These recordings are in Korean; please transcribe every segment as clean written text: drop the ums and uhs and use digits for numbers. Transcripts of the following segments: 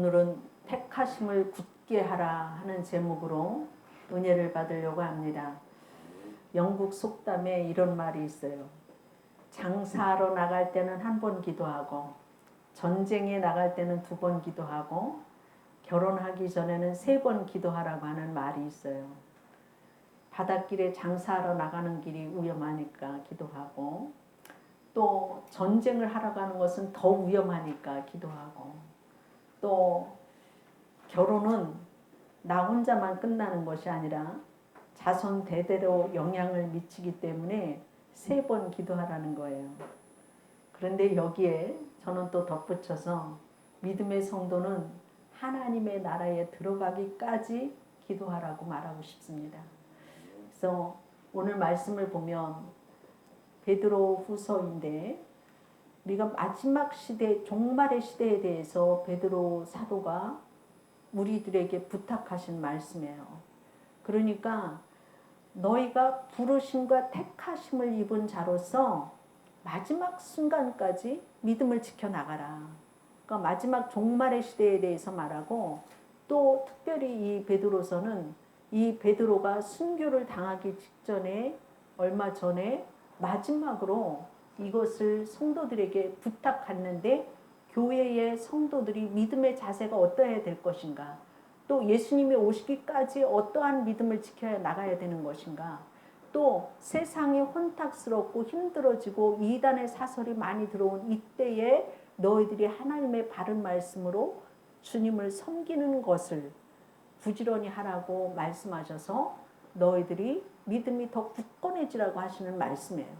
오늘은 택하심을 굳게 하라 하는 제목으로 은혜를 받으려고 합니다. 영국 속담에 이런 말이 있어요. 장사하러 나갈 때는 한 번 기도하고 전쟁에 나갈 때는 2번 기도하고 결혼하기 전에는 3번 기도하라고 하는 말이 있어요. 바닷길에 장사하러 나가는 길이 위험하니까 기도하고, 또 전쟁을 하러 가는 것은 더 위험하니까 기도하고, 또 결혼은 나 혼자만 끝나는 것이 아니라 자손 대대로 영향을 미치기 때문에 3번 기도하라는 거예요. 그런데 여기에 저는 또 덧붙여서 믿음의 성도는 하나님의 나라에 들어가기까지 기도하라고 말하고 싶습니다. 그래서 오늘 말씀을 보면 베드로 후서인데, 우리가 마지막 시대, 종말의 시대에 대해서 베드로 사도가 우리들에게 부탁하신 말씀이에요. 그러니까 너희가 부르심과 택하심을 입은 자로서 마지막 순간까지 믿음을 지켜나가라. 그러니까 마지막 종말의 시대에 대해서 말하고, 또 특별히 이 베드로서는 이 베드로가 순교를 당하기 직전에 얼마 전에 마지막으로 이것을 성도들에게 부탁했는데, 교회의 성도들이 믿음의 자세가 어떠해야 될 것인가, 또 예수님이 오시기까지 어떠한 믿음을 지켜야 나가야 되는 것인가, 또 세상이 혼탁스럽고 힘들어지고 이단의 사설이 많이 들어온 이때에 너희들이 하나님의 바른 말씀으로 주님을 섬기는 것을 부지런히 하라고 말씀하셔서 너희들이 믿음이 더 굳건해지라고 하시는 말씀이에요.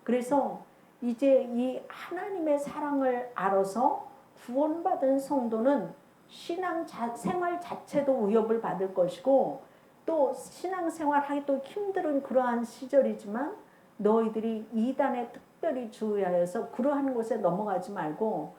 그래서 이제 이 하나님의 사랑을 알아서 구원받은 성도는 신앙생활 자체도 위협을 받을 것이고, 또 신앙생활하기도 힘든 그러한 시절이지만 너희들이 이단에 특별히 주의하여서 그러한 곳에 넘어가지 말고,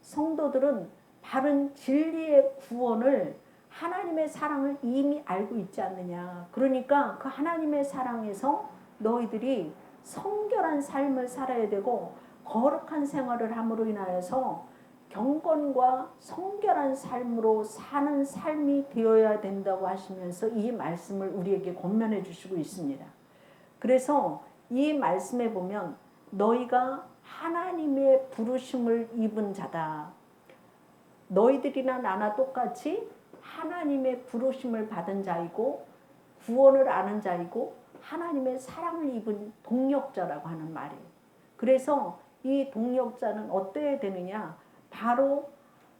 성도들은 바른 진리의 구원을, 하나님의 사랑을 이미 알고 있지 않느냐. 그러니까 그 하나님의 사랑에서 너희들이 성결한 삶을 살아야 되고, 거룩한 생활을 함으로 인하여서 경건과 성결한 삶으로 사는 삶이 되어야 된다고 하시면서 이 말씀을 우리에게 권면해 주시고 있습니다. 그래서 이 말씀에 보면 너희가 하나님의 부르심을 입은 자다. 너희들이나 나나 똑같이 하나님의 부르심을 받은 자이고 구원을 아는 자이고 하나님의 사랑을 입은 동력자라고 하는 말이에요. 그래서 이 동력자는 어때야 되느냐? 바로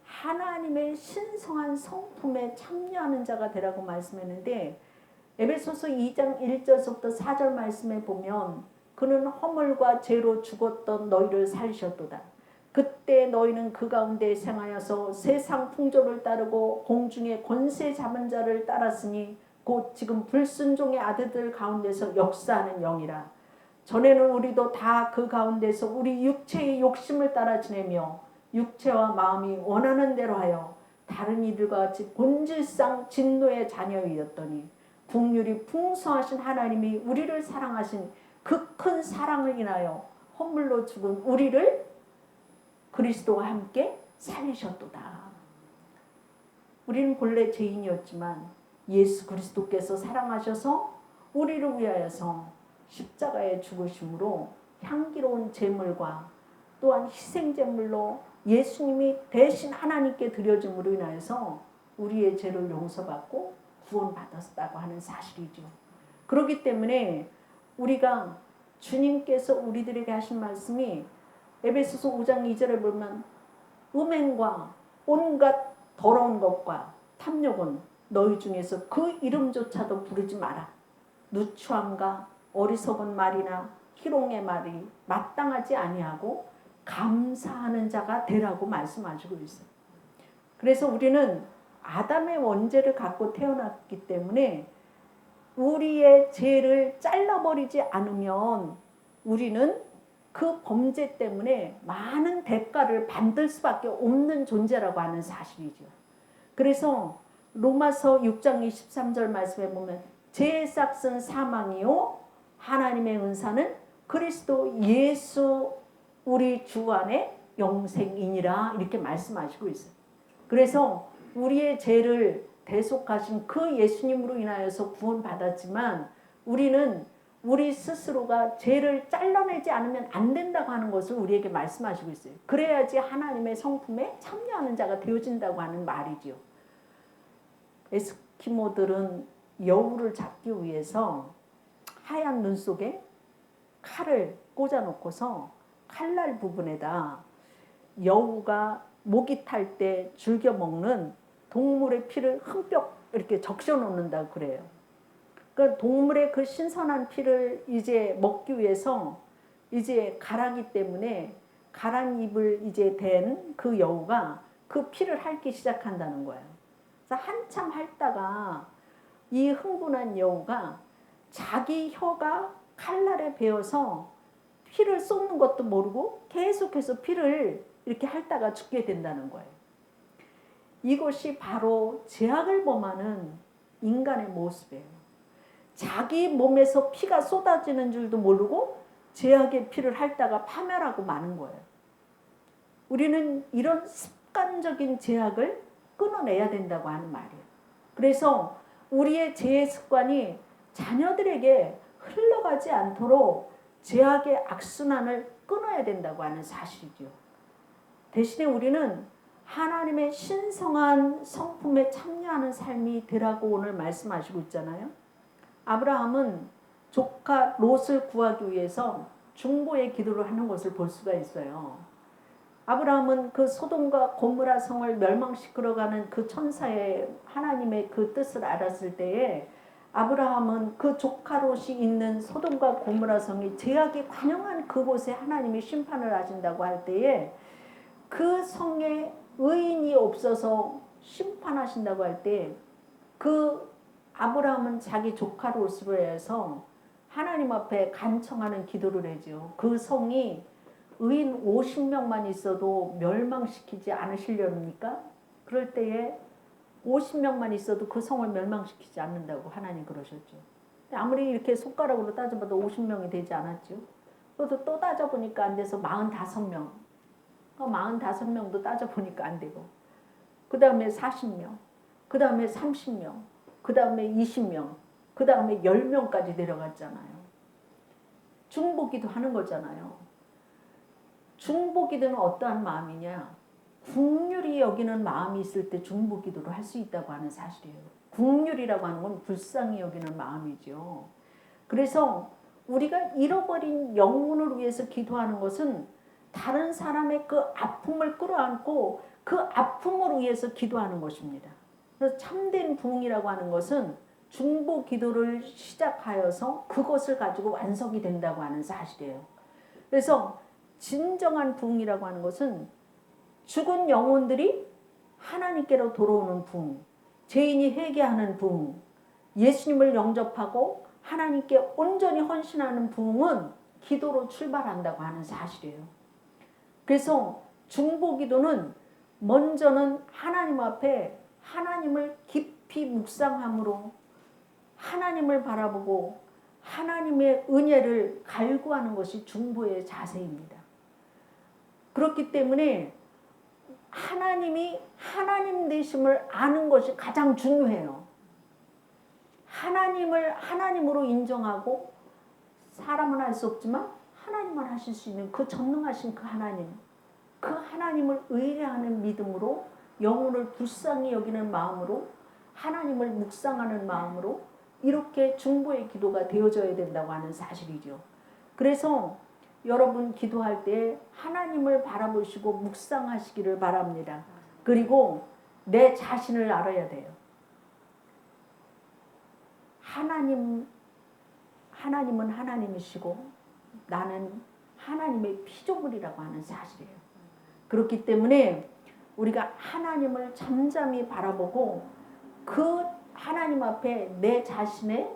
하나님의 신성한 성품에 참여하는 자가 되라고 말씀했는데, 에베소서 2장 1절부터 4절 말씀에 보면 그는 허물과 죄로 죽었던 너희를 살리셨도다. 그때 너희는 그 가운데 생하여서 세상 풍조를 따르고 공중의 권세 잡은 자를 따랐으니 곧 지금 불순종의 아들들 가운데서 역사하는 영이라. 전에는 우리도 다 그 가운데서 우리 육체의 욕심을 따라 지내며 육체와 마음이 원하는 대로 하여 다른 이들과 같이 본질상 진노의 자녀이었더니, 긍휼이 풍성하신 하나님이 우리를 사랑하신 그 큰 사랑을 인하여 허물로 죽은 우리를 그리스도와 함께 살리셨도다. 우리는 본래 죄인이었지만 예수 그리스도께서 사랑하셔서 우리를 위하여서 십자가에 죽으심으로 향기로운 제물과 또한 희생제물로 예수님이 대신 하나님께 드려짐으로 인하여서 우리의 죄를 용서받고 구원받았다고 하는 사실이죠. 그렇기 때문에 우리가 주님께서 우리들에게 하신 말씀이 에베소서 5장 2절에 보면 음행과 온갖 더러운 것과 탐욕은 너희 중에서 그 이름조차도 부르지 마라. 누추함과 어리석은 말이나 희롱의 말이 마땅하지 아니하고 감사하는 자가 되라고 말씀하시고 있어요. 그래서 우리는 아담의 원죄를 갖고 태어났기 때문에 우리의 죄를 잘라버리지 않으면 우리는 그 범죄 때문에 많은 대가를 받을 수밖에 없는 존재라고 하는 사실이죠. 그래서 로마서 6장 23절 말씀에 보면 죄의 삭은 사망이요 하나님의 은사는 그리스도 예수 우리 주 안에 영생이니라 이렇게 말씀하시고 있어요. 그래서 우리의 죄를 대속하신 그 예수님으로 인하여서 구원받았지만 우리는 우리 스스로가 죄를 잘라내지 않으면 안 된다고 하는 것을 우리에게 말씀하시고 있어요. 그래야지 하나님의 성품에 참여하는 자가 되어진다고 하는 말이지요. 에스키모들은 여우를 잡기 위해서 하얀 눈 속에 칼을 꽂아놓고서 칼날 부분에다 여우가 목이 탈 때 즐겨 먹는 동물의 피를 흠뻑 이렇게 적셔 놓는다 그래요. 그 동물의 그 신선한 피를 이제 먹기 위해서 이제 가라기 때문에 가란 입을 이제 댄 그 여우가 그 피를 핥기 시작한다는 거예요. 그래서 한참 핥다가 이 흥분한 여우가 자기 혀가 칼날에 베어서 피를 쏟는 것도 모르고 계속해서 피를 이렇게 핥다가 죽게 된다는 거예요. 이것이 바로 죄악을 범하는 인간의 모습이에요. 자기 몸에서 피가 쏟아지는 줄도 모르고 죄악의 피를 핥다가 파멸하고 마는 거예요. 우리는 이런 습관적인 죄악을 끊어내야 된다고 하는 말이에요. 그래서 우리의 죄의 습관이 자녀들에게 흘러가지 않도록 죄악의 악순환을 끊어야 된다고 하는 사실이죠. 대신에 우리는 하나님의 신성한 성품에 참여하는 삶이 되라고 오늘 말씀하시고 있잖아요. 아브라함은 조카 롯을 구하기 위해서 중보의 기도를 하는 것을 볼 수가 있어요. 아브라함은 그 소돔과 고모라 성을 멸망시키러가는 그 천사의 하나님의 그 뜻을 알았을 때에 아브라함은 그 조카 롯이 있는 소돔과 고모라 성이 죄악이 관영한 그곳에 하나님이 심판을 하신다고 할 때에 그 성에 의인이 없어서 심판하신다고 할 때 그 아브라함은 자기 조카 롯으로 해서 하나님 앞에 간청하는 기도를 하죠. 그 성이 의인 50명만 있어도 멸망시키지 않으시려니까? 그럴 때에 50명만 있어도 그 성을 멸망시키지 않는다고 하나님 그러셨죠. 아무리 이렇게 손가락으로 따져봐도 50명이 되지 않았죠. 그래도 또 따져보니까 안 돼서 45명. 45명도 따져보니까 안 되고. 그 다음에 40명. 그 다음에 30명. 그 다음에 20명. 그 다음에 10명까지 내려갔잖아요. 중보기도 하는 거잖아요. 중보기도는 어떠한 마음이냐? 긍휼히 여기는 마음이 있을 때 중보기도를 할 수 있다고 하는 사실이에요. 긍휼이라고 하는 건 불쌍히 여기는 마음이죠. 그래서 우리가 잃어버린 영혼을 위해서 기도하는 것은 다른 사람의 그 아픔을 끌어안고 그 아픔을 위해서 기도하는 것입니다. 그래서 참된 부흥이라고 하는 것은 중보 기도를 시작하여서 그것을 가지고 완성이 된다고 하는 사실이에요. 그래서 진정한 부흥이라고 하는 것은 죽은 영혼들이 하나님께로 돌아오는 부흥, 죄인이 회개하는 부흥, 예수님을 영접하고 하나님께 온전히 헌신하는 부흥은 기도로 출발한다고 하는 사실이에요. 그래서 중보기도는 먼저는 하나님 앞에 하나님을 깊이 묵상함으로 하나님을 바라보고 하나님의 은혜를 갈구하는 것이 중보의 자세입니다. 그렇기 때문에 하나님이 하나님 되심을 아는 것이 가장 중요해요. 하나님을 하나님으로 인정하고 사람은 할 수 없지만 하나님만 하실 수 있는 그 전능하신 그 하나님, 그 하나님을 의뢰하는 믿음으로 영혼을 불쌍히 여기는 마음으로 하나님을 묵상하는 마음으로 이렇게 중보의 기도가 되어져야 된다고 하는 사실이죠. 그래서 여러분 기도할 때 하나님을 바라보시고 묵상하시기를 바랍니다. 그리고 내 자신을 알아야 돼요. 하나님은 하나님이시고 나는 하나님의 피조물이라고 하는 사실이에요. 그렇기 때문에 우리가 하나님을 잠잠히 바라보고 그 하나님 앞에 내 자신의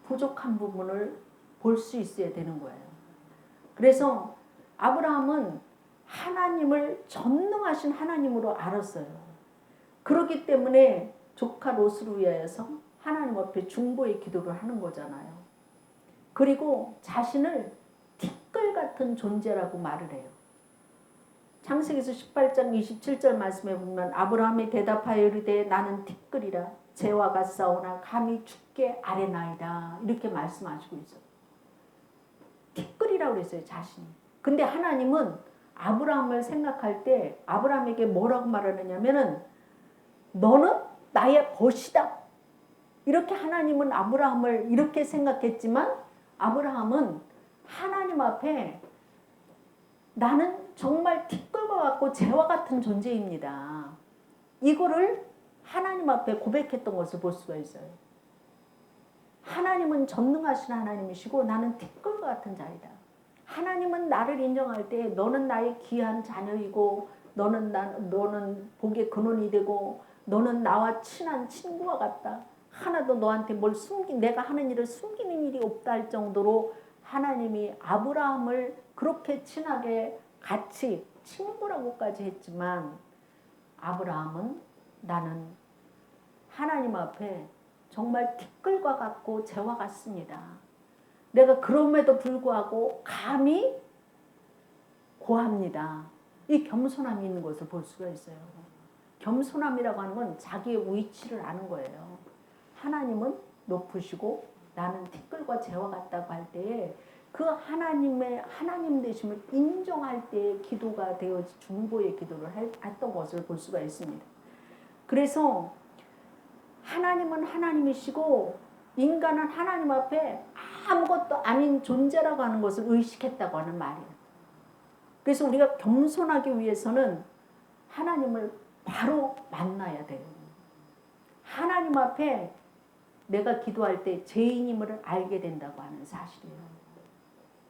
부족한 부분을 볼 수 있어야 되는 거예요. 그래서 아브라함은 하나님을 전능하신 하나님으로 알았어요. 그렇기 때문에 조카 롯을 위하여서 하나님 앞에 중보의 기도를 하는 거잖아요. 그리고 자신을 티끌 같은 존재라고 말을 해요. 창세기서 18장 27절 말씀에 보면 아브라함이 대답하여 이르되 나는 티끌이라 재와 같사오나 감히 죽게 아뢰나이다. 이렇게 말씀하시고 있어요. 티끌이라고 그랬어요, 자신이. 근데 하나님은 아브라함을 생각할 때 아브라함에게 뭐라고 말하느냐면은 너는 나의 벗이다. 이렇게 하나님은 아브라함을 이렇게 생각했지만 아브라함은 하나님 앞에 나는 정말 티끌과 같고 재와 같은 존재입니다. 이거를 하나님 앞에 고백했던 것을 볼 수가 있어요. 하나님은 전능하신 하나님이시고 나는 티끌과 같은 자이다. 하나님은 나를 인정할 때 너는 나의 귀한 자녀이고 너는 복의 근원이 되고 너는 나와 친한 친구와 같다. 하나도 너한테 내가 하는 일을 숨기는 일이 없다 할 정도로 하나님이 아브라함을 그렇게 친하게 같이 친구라고까지 했지만 아브라함은 나는 하나님 앞에 정말 티끌과 같고 재와 같습니다. 내가 그럼에도 불구하고 감히 고합니다. 이 겸손함이 있는 것을 볼 수가 있어요. 겸손함이라고 하는 건 자기의 위치를 아는 거예요. 하나님은 높으시고 나는 티끌과 재와 같다고 할 때에 그 하나님의 하나님 되심을 인정할 때의 기도가 되어지 중보의 기도를 했던 것을 볼 수가 있습니다. 그래서 하나님은 하나님이시고 인간은 하나님 앞에 아무것도 아닌 존재라고 하는 것을 의식했다고 하는 말이에요. 그래서 우리가 겸손하기 위해서는 하나님을 바로 만나야 돼요. 하나님 앞에 내가 기도할 때 죄인임을 알게 된다고 하는 사실이에요.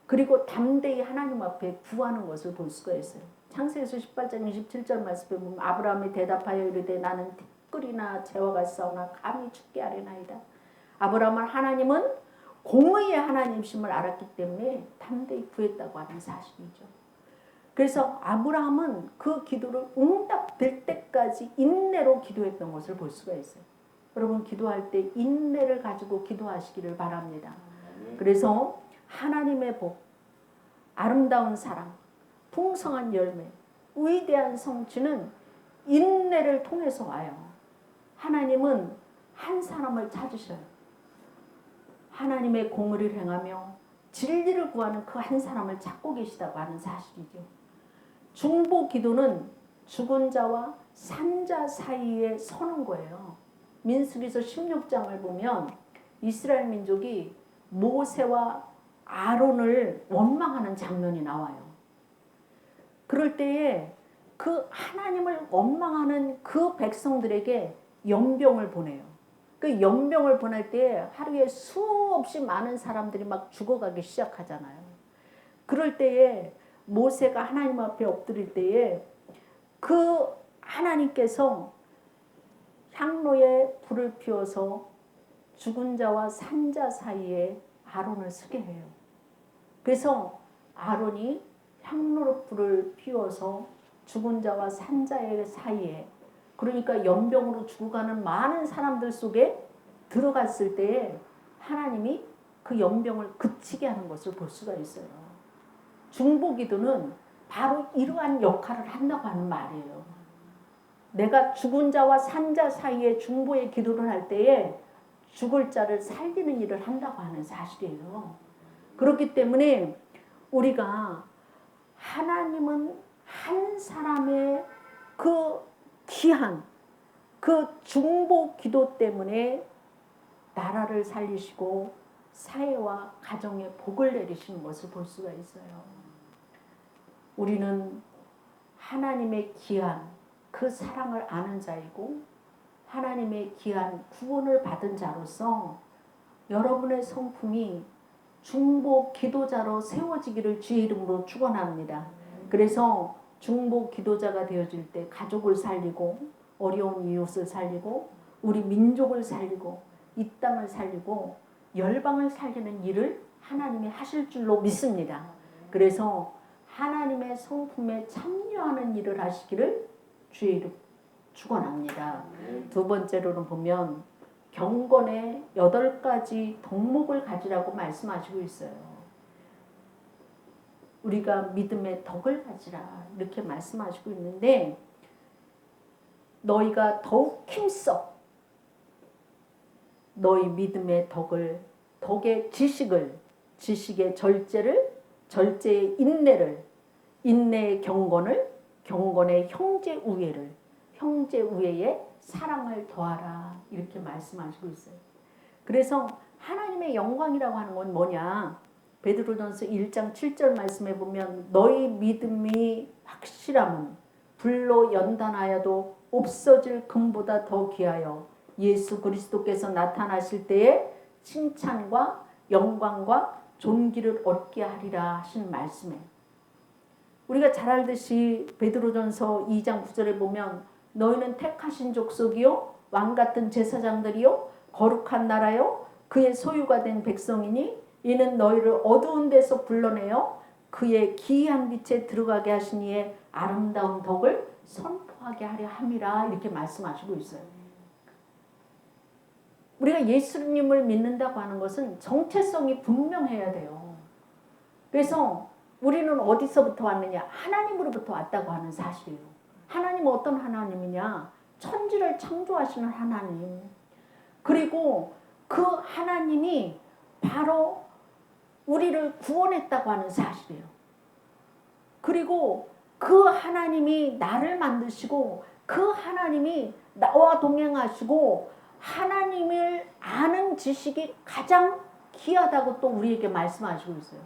그리고 담대히 하나님 앞에 구하는 것을 볼 수가 있어요. 창세기서 18장 27절 말씀에 보면 아브라함이 대답하여 이르되 나는 티끌이나 재와 같사오나 감히 죽게 아뢰나이다. 아브라함은 하나님은 공의의 하나님심을 알았기 때문에 담대히 구했다고 하는 사실이죠. 그래서 아브라함은 그 기도를 응답될 때까지 인내로 기도했던 것을 볼 수가 있어요. 여러분 기도할 때 인내를 가지고 기도하시기를 바랍니다. 그래서 하나님의 복, 아름다운 사랑, 풍성한 열매, 위대한 성취는 인내를 통해서 와요. 하나님은 한 사람을 찾으셔요. 하나님의 공의를 행하며 진리를 구하는 그 한 사람을 찾고 계시다고 하는 사실이죠. 중보 기도는 죽은 자와 산 자 사이에 서는 거예요. 민수기서 16장을 보면 이스라엘 민족이 모세와 아론을 원망하는 장면이 나와요. 그럴 때에 그 하나님을 원망하는 그 백성들에게 연병을 보내요. 그 연병을 보낼 때 하루에 수없이 많은 사람들이 막 죽어가기 시작하잖아요. 그럴 때에 모세가 하나님 앞에 엎드릴 때에 그 하나님께서 향로에 불을 피워서 죽은 자와 산 자 사이에 아론을 서게 해요. 그래서 아론이 향로로 불을 피워서 죽은 자와 산 자의 사이에, 그러니까 연병으로 죽어가는 많은 사람들 속에 들어갔을 때에 하나님이 그 연병을 그치게 하는 것을 볼 수가 있어요. 중보기도는 바로 이러한 역할을 한다고 하는 말이에요. 내가 죽은 자와 산 자 사이에 중보의 기도를 할 때에 죽을 자를 살리는 일을 한다고 하는 사실이에요. 그렇기 때문에 우리가 하나님은 한 사람의 그 귀한 그 중보 기도 때문에 나라를 살리시고 사회와 가정에 복을 내리시는 것을 볼 수가 있어요. 우리는 하나님의 귀한 그 사랑을 아는 자이고 하나님의 귀한 구원을 받은 자로서 여러분의 성품이 중보 기도자로 세워지기를 주의 이름으로 축원합니다. 그래서 중보 기도자가 되어질 때 가족을 살리고 어려운 이웃을 살리고 우리 민족을 살리고 이 땅을 살리고 열방을 살리는 일을 하나님이 하실 줄로 믿습니다. 그래서 하나님의 성품에 참여하는 일을 하시기를 주의 이름 축원합니다. 두 번째로는 보면 경건의 8가지 덕목을 가지라고 말씀하시고 있어요. 우리가 믿음의 덕을 가지라 이렇게 말씀하시고 있는데 너희가 더욱 힘써 너희 믿음의 덕을 덕의 지식을 지식의 절제를 절제의 인내를 인내의 경건을 경건의 형제 우애를 형제 우애에 사랑을 더하라 이렇게 말씀하시고 있어요. 그래서 하나님의 영광이라고 하는 건 뭐냐? 베드로전서 1장 7절 말씀에 보면 너희 믿음이 확실함은 불로 연단하여도 없어질 금보다 더 귀하여 예수 그리스도께서 나타나실 때에 칭찬과 영광과 존귀를 얻게 하리라 하신 말씀에 우리가 잘 알듯이 베드로전서 2장 9절에 보면 너희는 택하신 족속이요 왕같은 제사장들이요 거룩한 나라요 그의 소유가 된 백성이니 이는 너희를 어두운 데서 불러내어 그의 기이한 빛에 들어가게 하신 이의 아름다운 덕을 선포하게 하려 함이라 이렇게 말씀하시고 있어요. 우리가 예수님을 믿는다고 하는 것은 정체성이 분명해야 돼요. 그래서 우리는 어디서부터 왔느냐? 하나님으로부터 왔다고 하는 사실이에요. 하나님은 어떤 하나님이냐? 천지를 창조하시는 하나님. 그리고 그 하나님이 바로 우리를 구원했다고 하는 사실이에요. 그리고 그 하나님이 나를 만드시고 그 하나님이 나와 동행하시고 하나님을 아는 지식이 가장 귀하다고 또 우리에게 말씀하시고 있어요.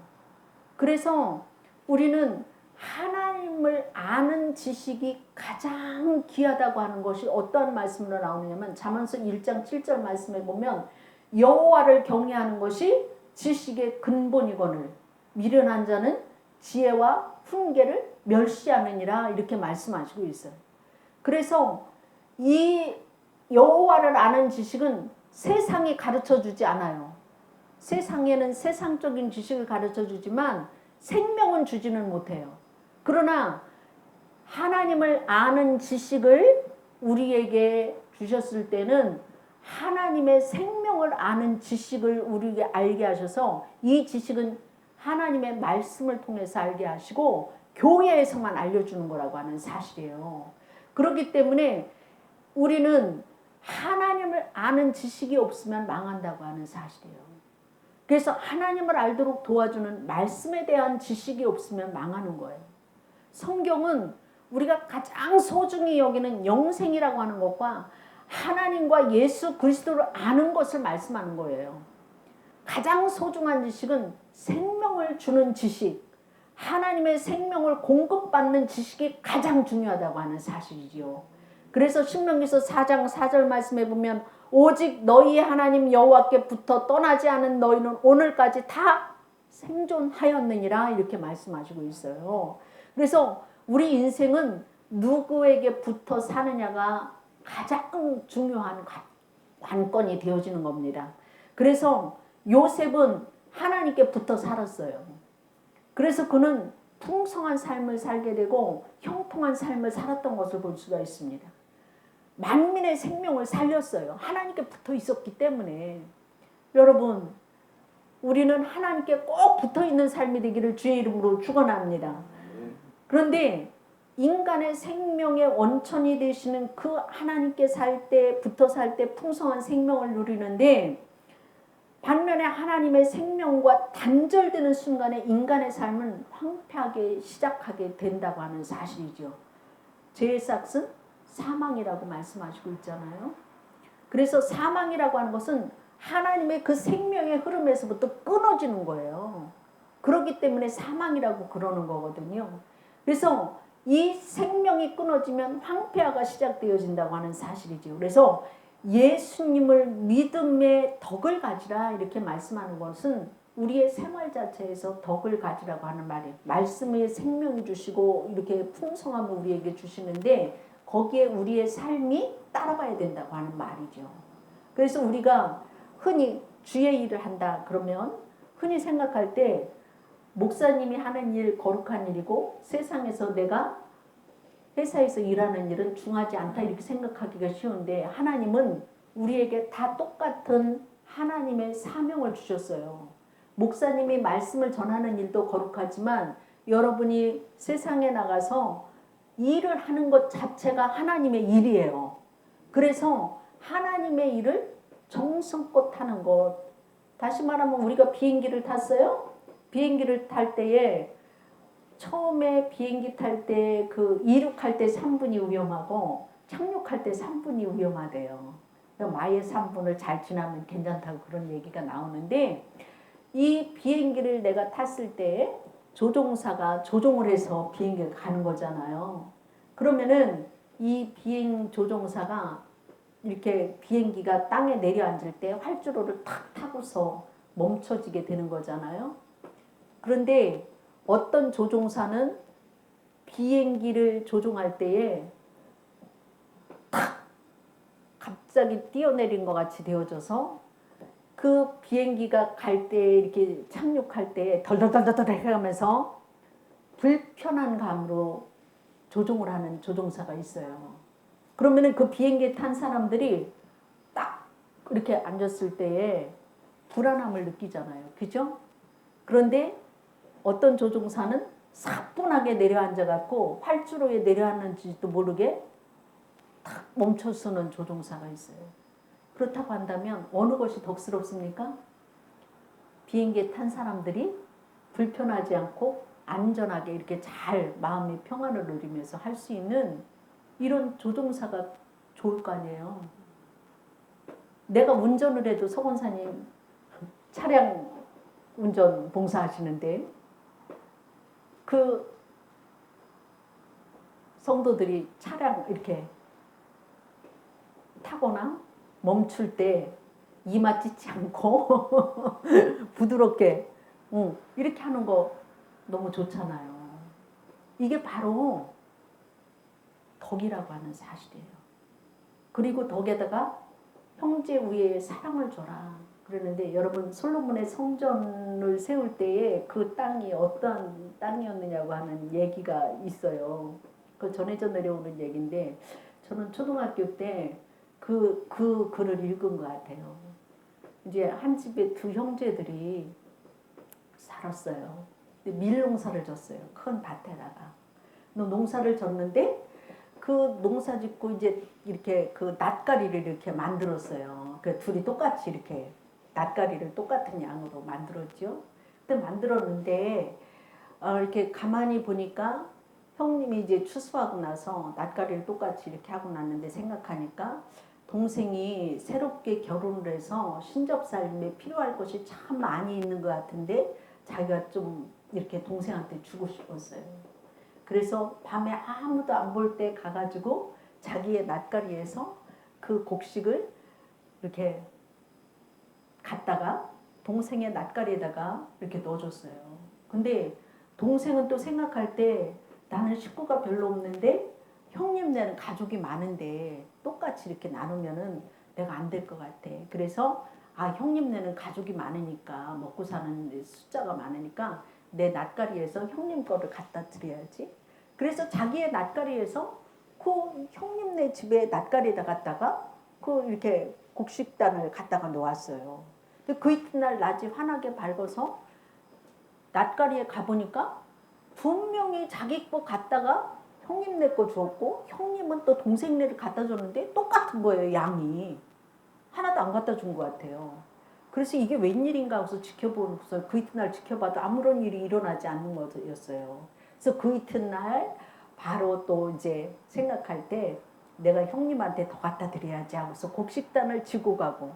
그래서 우리는 하나님을 아는 지식이 가장 귀하다고 하는 것이 어떠한 말씀으로 나오느냐면 잠언서 1장 7절 말씀에 보면 여호와를 경외하는 것이 지식의 근본이거늘 미련한 자는 지혜와 훈계를 멸시하느니라 이렇게 말씀하시고 있어요. 그래서 이 여호와를 아는 지식은 세상이 가르쳐주지 않아요. 세상에는 세상적인 지식을 가르쳐주지만 생명은 주지는 못해요. 그러나 하나님을 아는 지식을 우리에게 주셨을 때는 하나님의 생명을 아는 지식을 우리에게 알게 하셔서 이 지식은 하나님의 말씀을 통해서 알게 하시고 교회에서만 알려주는 거라고 하는 사실이에요. 그렇기 때문에 우리는 하나님을 아는 지식이 없으면 망한다고 하는 사실이에요. 그래서 하나님을 알도록 도와주는 말씀에 대한 지식이 없으면 망하는 거예요. 성경은 우리가 가장 소중히 여기는 영생이라고 하는 것과 하나님과 예수 그리스도를 아는 것을 말씀하는 거예요. 가장 소중한 지식은 생명을 주는 지식, 하나님의 생명을 공급받는 지식이 가장 중요하다고 하는 사실이지요. 그래서 신명기서 4장 4절 말씀에 보면 오직 너희의 하나님 여호와께 붙어 떠나지 않은 너희는 오늘까지 다 생존하였느니라 이렇게 말씀하시고 있어요. 그래서 우리 인생은 누구에게 붙어 사느냐가 가장 중요한 관건이 되어지는 겁니다. 그래서 요셉은 하나님께 붙어 살았어요. 그래서 그는 풍성한 삶을 살게 되고 형통한 삶을 살았던 것을 볼 수가 있습니다. 만민의 생명을 살렸어요. 하나님께 붙어 있었기 때문에. 여러분, 우리는 하나님께 꼭 붙어 있는 삶이 되기를 주의 이름으로 축원합니다. 그런데 인간의 생명의 원천이 되시는 그 하나님께 살 때, 붙어 살 때 풍성한 생명을 누리는데 반면에 하나님의 생명과 단절되는 순간에 인간의 삶은 황폐하게 시작하게 된다고 하는 사실이죠. 죄의 삭은 사망이라고 말씀하시고 있잖아요. 그래서 사망이라고 하는 것은 하나님의 그 생명의 흐름에서부터 끊어지는 거예요. 그렇기 때문에 사망이라고 그러는 거거든요. 그래서 이 생명이 끊어지면 황폐화가 시작되어진다고 하는 사실이죠. 그래서 예수님을 믿음의 덕을 가지라 이렇게 말씀하는 것은 우리의 생활 자체에서 덕을 가지라고 하는 말이에요. 말씀의 생명이 주시고 이렇게 풍성함을 우리에게 주시는데 거기에 우리의 삶이 따라가야 된다고 하는 말이죠. 그래서 우리가 흔히 주의 일을 한다 그러면 흔히 생각할 때 목사님이 하는 일 거룩한 일이고 세상에서 내가 회사에서 일하는 일은 중하지 않다 이렇게 생각하기가 쉬운데 하나님은 우리에게 다 똑같은 하나님의 사명을 주셨어요. 목사님이 말씀을 전하는 일도 거룩하지만 여러분이 세상에 나가서 일을 하는 것 자체가 하나님의 일이에요. 그래서 하나님의 일을 정성껏 하는 것. 다시 말하면 우리가 비행기를 탔어요. 비행기를 탈 때에 처음에 비행기 탈 때 그 이륙할 때 3분이 위험하고 착륙할 때 3분이 위험하대요. 마의 3분을 잘 지나면 괜찮다고 그런 얘기가 나오는데, 이 비행기를 내가 탔을 때 조종사가 조종을 해서 비행기를 가는 거잖아요. 그러면은 이 비행 조종사가 이렇게 비행기가 땅에 내려앉을 때 활주로를 탁 타고서 멈춰지게 되는 거잖아요. 그런데 어떤 조종사는 비행기를 조종할 때에 탁 갑자기 뛰어내린 것 같이 되어져서 그 비행기가 갈 때 이렇게 착륙할 때 덜덜덜덜 해가면서 불편한 감으로 조종을 하는 조종사가 있어요. 그러면은 그 비행기에 탄 사람들이 딱 이렇게 앉았을 때에 불안함을 느끼잖아요. 그죠? 그런데 어떤 조종사는 사뿐하게 내려앉아갖고 활주로에 내려앉는지도 모르게 탁 멈춰서는 조종사가 있어요. 그렇다고 한다면 어느 것이 덕스럽습니까? 비행기에 탄 사람들이 불편하지 않고 안전하게 이렇게 잘 마음의 평안을 누리면서 할 수 있는 이런 조종사가 좋을 거 아니에요. 내가 운전을 해도 서원사님 차량 운전 봉사하시는데 그 성도들이 차량 이렇게 타거나 멈출 때 이마 찢지 않고 부드럽게 이렇게 하는 거 너무 좋잖아요. 이게 바로 덕이라고 하는 사실이에요. 그리고 덕에다가 형제 위에 사랑을 줘라. 그러는데 여러분 솔로몬의 성전을 세울 때에 그 땅이 어떤 땅이었느냐고 하는 얘기가 있어요. 그 전해져 내려오는 얘기인데 저는 초등학교 때 그 글을 읽은 것 같아요. 이제 한 집에 두 형제들이 살았어요. 근데 밀농사를 졌어요. 큰 밭에다가. 농사를 졌는데 그 농사 짓고 이제 이렇게 그 낫가리를 이렇게 만들었어요. 그 둘이 똑같이 이렇게 낫가리를 똑같은 양으로 만들었죠. 근데 만들었는데 이렇게 가만히 보니까 형님이 이제 추수하고 나서 낫가리를 똑같이 이렇게 하고 났는데 생각하니까 동생이 새롭게 결혼을 해서 신접살림에 필요할 것이 참 많이 있는 것 같은데 자기가 좀 이렇게 동생한테 주고 싶었어요. 그래서 밤에 아무도 안 볼 때 가가지고 자기의 낫가리에서 그 곡식을 이렇게 갖다가 동생의 낫가리에다가 이렇게 넣어줬어요. 근데 동생은 또 생각할 때 나는 식구가 별로 없는데 형님네는 가족이 많은데 똑같이 이렇게 나누면은 내가 안 될 것 같아. 그래서 형님네는 가족이 많으니까 먹고 사는 숫자가 많으니까 내 낫가리에서 형님 거를 갖다 드려야지. 그래서 자기의 낫가리에서 그 형님네 집에 낫가리에다 갖다가 그 이렇게 곡식단을 갖다가 놓았어요. 그 이튿날 낮이 환하게 밝아서 낫가리에 가보니까 분명히 자기 거 갖다가 형님네 거 주었고 형님은 또 동생네를 갖다 줬는데 똑같은 거예요. 양이 하나도 안 갖다 준 것 같아요. 그래서 이게 웬일인가 해서 지켜보고서 그 이튿날 지켜봐도 아무런 일이 일어나지 않는 거였어요. 그래서 그 이튿날 바로 또 이제 생각할 때 내가 형님한테 더 갖다 드려야지 하고서 곡식단을 지고 가고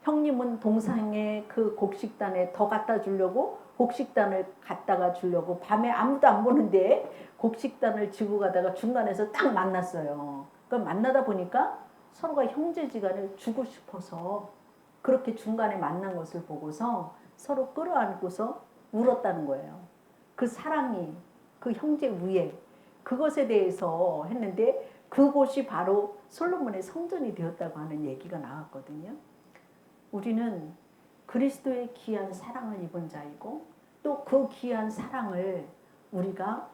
형님은 동상에 그 곡식단에 더 갖다 주려고 곡식단을 갖다가 주려고 밤에 아무도 안 보는데 곡식단을 지고 가다가 중간에서 딱 만났어요. 그러니까 만나다 보니까 서로가 형제지간을 주고 싶어서 그렇게 중간에 만난 것을 보고서 서로 끌어안고서 울었다는 거예요. 그 사랑이 그 형제 위에 그것에 대해서 했는데 그곳이 바로 솔로몬의 성전이 되었다고 하는 얘기가 나왔거든요. 우리는 그리스도의 귀한 사랑을 입은 자이고 또 그 귀한 사랑을 우리가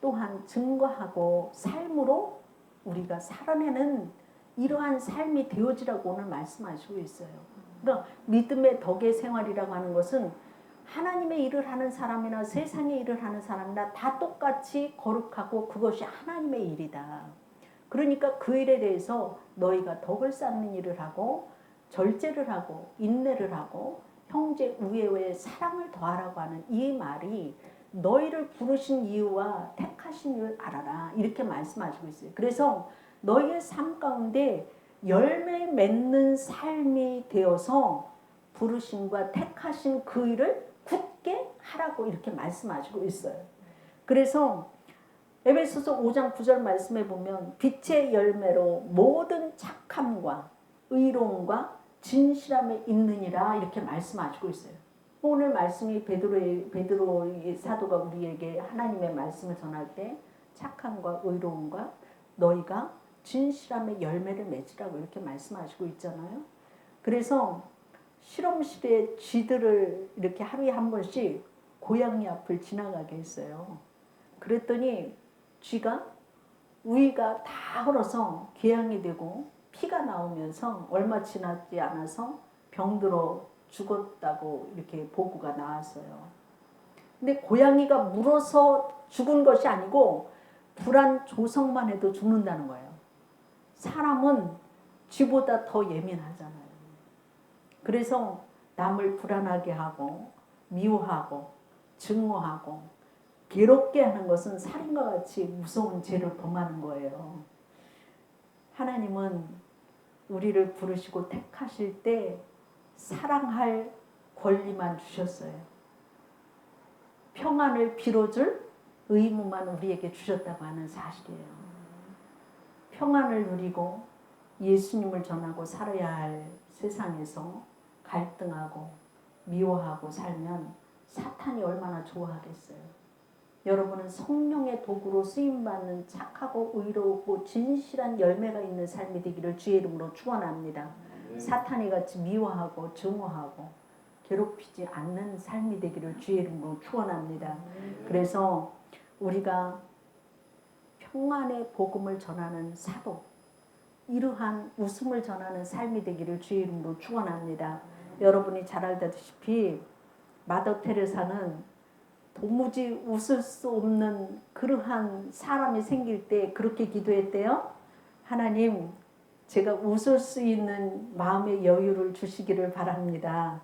또한 증거하고 삶으로 우리가 살아내는 이러한 삶이 되어지라고 오늘 말씀하시고 있어요. 그러니까 믿음의 덕의 생활이라고 하는 것은 하나님의 일을 하는 사람이나 세상의 일을 하는 사람이나 다 똑같이 거룩하고 그것이 하나님의 일이다. 그러니까 그 일에 대해서 너희가 덕을 쌓는 일을 하고 절제를 하고 인내를 하고 형제 우애의 사랑을 더하라고 하는 이 말이 너희를 부르신 이유와 택하신 이유를 알아라. 이렇게 말씀하시고 있어요. 그래서 너희의 삶 가운데 열매 맺는 삶이 되어서 부르심과 택하신 그 일을 굳게 하라고 이렇게 말씀하시고 있어요. 그래서 에베소서 5장 9절 말씀에 보면 빛의 열매로 모든 착함과 의로움과 진실함에 있느니라 이렇게 말씀하시고 있어요. 오늘 말씀이 베드로의 사도가 우리에게 하나님의 말씀을 전할 때 착함과 의로움과 너희가 진실함의 열매를 맺으라고 이렇게 말씀하시고 있잖아요. 그래서 실험실에 쥐들을 이렇게 하루에 한 번씩 고양이 앞을 지나가게 했어요. 그랬더니 쥐가 우위가 다 얼어서 궤양이 되고 피가 나오면서 얼마 지나지 않아서 병들어 죽었다고 이렇게 보고가 나왔어요. 근데 고양이가 물어서 죽은 것이 아니고 불안 조성만 해도 죽는다는 거예요. 사람은 쥐보다 더 예민하잖아요. 그래서 남을 불안하게 하고 미워하고 증오하고 괴롭게 하는 것은 살인과 같이 무서운 죄를 범하는 거예요. 하나님은 우리를 부르시고 택하실 때 사랑할 권리만 주셨어요. 평안을 빌어줄 의무만 우리에게 주셨다고 하는 사실이에요. 평안을 누리고 예수님을 전하고 살아야 할 세상에서 갈등하고 미워하고 살면 사탄이 얼마나 좋아하겠어요. 여러분은 성령의 도구로 쓰임받는 착하고 의로우고 진실한 열매가 있는 삶이 되기를 주의 이름으로 축원합니다. 사탄이 같이 미워하고 증오하고 괴롭히지 않는 삶이 되기를 주의 이름으로 축원합니다. 그래서 우리가 평안의 복음을 전하는 사도, 이러한 웃음을 전하는 삶이 되기를 주의 이름으로 축원합니다. 여러분이 잘 알다시피 마더 테레사는 도무지 웃을 수 없는 그러한 사람이 생길 때 그렇게 기도했대요. 하나님, 제가 웃을 수 있는 마음의 여유를 주시기를 바랍니다.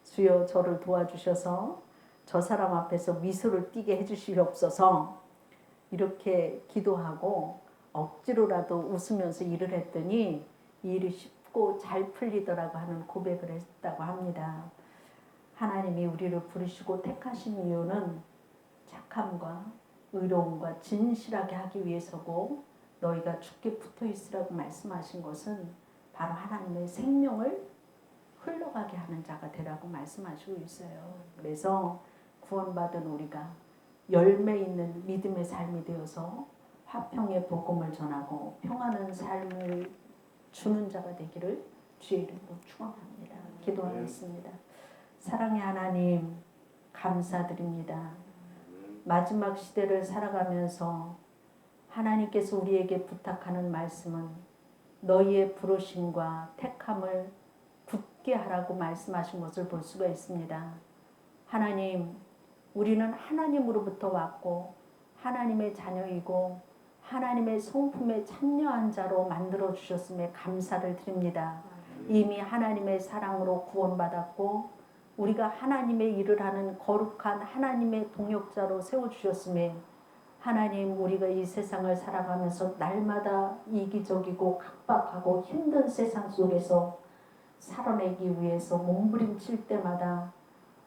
주여 저를 도와주셔서 저 사람 앞에서 미소를 띠게 해주시옵소서. 이렇게 기도하고 억지로라도 웃으면서 일을 했더니 일이 쉽고 잘 풀리더라고 하는 고백을 했다고 합니다. 하나님이 우리를 부르시고 택하신 이유는 착함과 의로움과 진실하게 하기 위해서고 너희가 죽게 붙어 있으라고 말씀하신 것은 바로 하나님의 생명을 흘러가게 하는 자가 되라고 말씀하시고 있어요. 그래서 구원받은 우리가 열매 있는 믿음의 삶이 되어서 화평의 복음을 전하고 평안한 삶을 주는 자가 되기를 주의 이름으로 축원합니다. 기도하겠습니다. 사랑의 하나님, 감사드립니다. 마지막 시대를 살아가면서 하나님께서 우리에게 부탁하는 말씀은 너희의 부르심과 택함을 굳게 하라고 말씀하신 것을 볼 수가 있습니다. 하나님, 우리는 하나님으로부터 왔고 하나님의 자녀이고 하나님의 성품에 참여한 자로 만들어 주셨음에 감사를 드립니다. 이미 하나님의 사랑으로 구원받았고 우리가 하나님의 일을 하는 거룩한 하나님의 동역자로 세워주셨음에 하나님, 우리가 이 세상을 살아가면서 날마다 이기적이고 각박하고 힘든 세상 속에서 살아내기 위해서 몸부림칠 때마다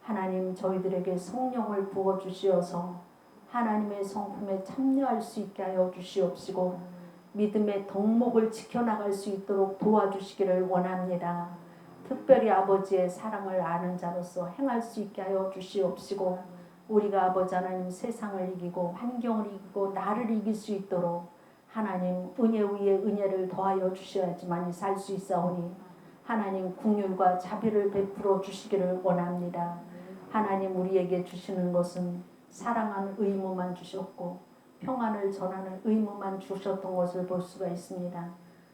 하나님, 저희들에게 성령을 부어주시어서 하나님의 성품에 참여할 수 있게 하여 주시옵시고 믿음의 덕목을 지켜나갈 수 있도록 도와주시기를 원합니다. 특별히 아버지의 사랑을 아는 자로서 행할 수 있게 하여 주시옵시고 우리가 아버지 하나님 세상을 이기고 환경을 이기고 나를 이길 수 있도록 하나님 은혜 위에 은혜를 더하여 주셔야지만 살 수 있사오니 하나님 긍휼과 자비를 베풀어 주시기를 원합니다. 하나님, 우리에게 주시는 것은 사랑하는 의무만 주셨고 평안을 전하는 의무만 주셨던 것을 볼 수가 있습니다.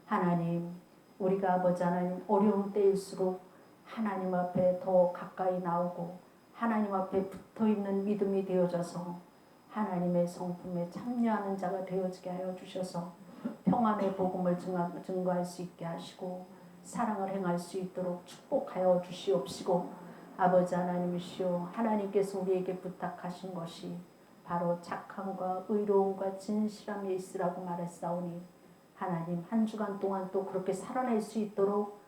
하나님, 우리가 아버지 하나님 어려운 때일수록 하나님 앞에 더 가까이 나오고 하나님 앞에 붙어있는 믿음이 되어져서 하나님의 성품에 참여하는 자가 되어지게 하여 주셔서 평안의 복음을 증거할 수 있게 하시고 사랑을 행할 수 있도록 축복하여 주시옵시고 아버지 하나님이시여 하나님께서 우리에게 부탁하신 것이 바로 착함과 의로움과 진실함에 있으라고 말했사오니 하나님 한 주간 동안 또 그렇게 살아낼 수 있도록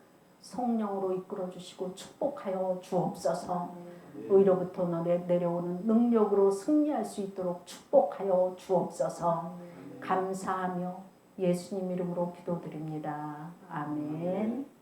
성령으로 이끌어 주시고 축복하여 주옵소서. 의로부터 내려오는 능력으로 승리할 수 있도록 축복하여 주옵소서. 감사하며 예수님 이름으로 기도드립니다. 아멘.